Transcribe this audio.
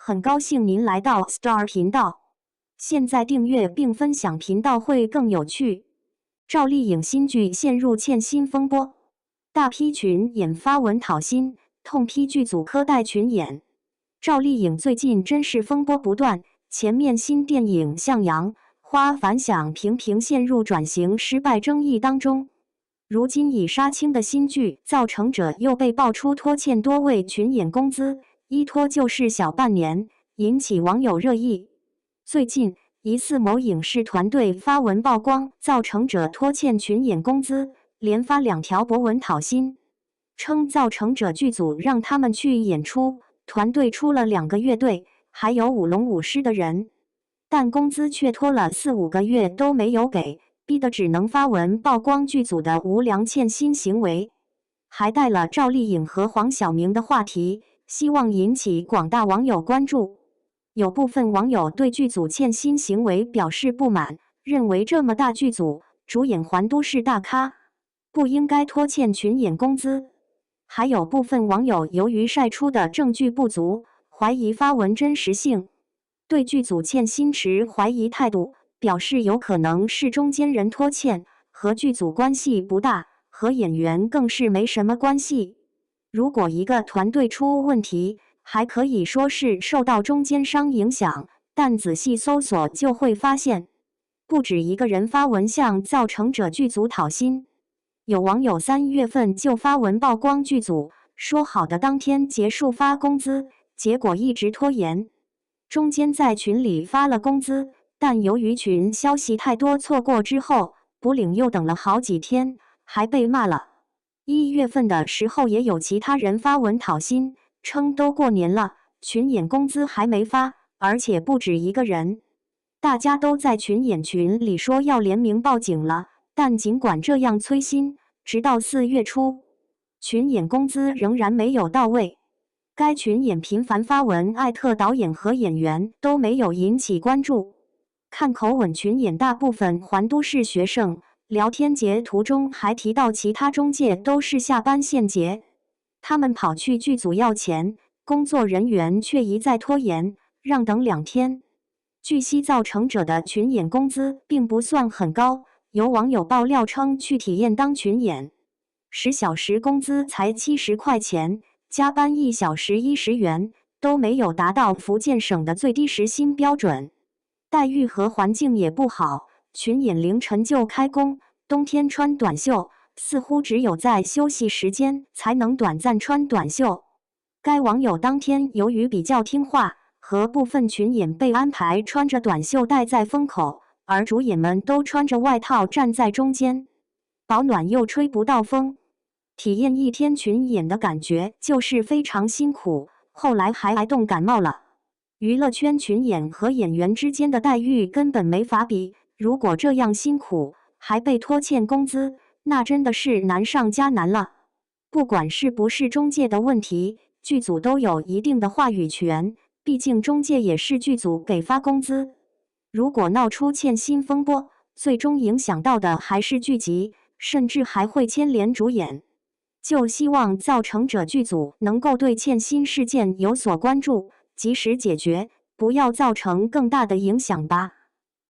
很高兴您来到 Star 频道。现在订阅并分享频道会更有趣。赵丽颖新剧陷入欠薪风波，大批群演发文讨薪，痛批剧组苛待群演。赵丽颖最近真是风波不断，前面新电影《向阳花》反响频频陷入转型失败争议当中。如今已杀青的新剧《造成者》又被爆出拖欠多位群演工资，一拖就是小半年，引起网友热议。最近，疑似某影视团队发文曝光《造成者》拖欠群演工资，连发2条博文讨薪，称《造成者》剧组让他们去演出，团队出了2个乐队，还有舞龙舞狮的人，但工资却拖了4、5个月都没有给，逼得只能发文曝光剧组的无良欠薪行为，还带了赵丽颖和黄晓明的话题，希望引起广大网友关注。有部分网友对剧组欠薪行为表示不满，认为这么大剧组，主演还都是大咖，不应该拖欠群演工资。还有部分网友由于晒出的证据不足，怀疑发文真实性，对剧组欠薪持怀疑态度，表示有可能是中间人拖欠，和剧组关系不大，和演员更是没什么关系。如果一个团队出问题，还可以说是受到中间商影响，但仔细搜索就会发现，不止一个人发文向造成者剧组讨薪。有网友3月份就发文曝光剧组，说好的当天结束发工资，结果一直拖延，中间在群里发了工资，但由于群消息太多，错过之后补领又等了好几天，还被骂了。1月份的时候也有其他人发文讨薪，称都过年了，群演工资还没发，而且不止一个人。大家都在群演群里说要联名报警了，但尽管这样催薪，直到4月初，群演工资仍然没有到位。该群演频繁发文艾特导演和演员，都没有引起关注。看口吻群演大部分还都是学生，聊天截图中还提到其他中介都是下班现结，他们跑去剧组要钱，工作人员却一再拖延，让等2天。据悉，造成者的群演工资并不算很高，有网友爆料称去体验当群演，10小时工资才70块钱，加班1小时10元，都没有达到福建省的最低时薪标准，待遇和环境也不好，群演凌晨就开工，冬天穿短袖，似乎只有在休息时间才能短暂穿短袖。该网友当天由于比较听话，和部分群演被安排穿着短袖待在风口，而主演们都穿着外套站在中间，保暖又吹不到风。体验1天群演的感觉就是非常辛苦，后来还挨冻感冒了。娱乐圈群演和演员之间的待遇根本没法比，如果这样辛苦还被拖欠工资，那真的是难上加难了。不管是不是中介的问题，剧组都有一定的话语权，毕竟中介也是剧组给发工资。如果闹出欠薪风波，最终影响到的还是剧集，甚至还会牵连主演。就希望造成者剧组能够对欠薪事件有所关注，及时解决，不要造成更大的影响吧。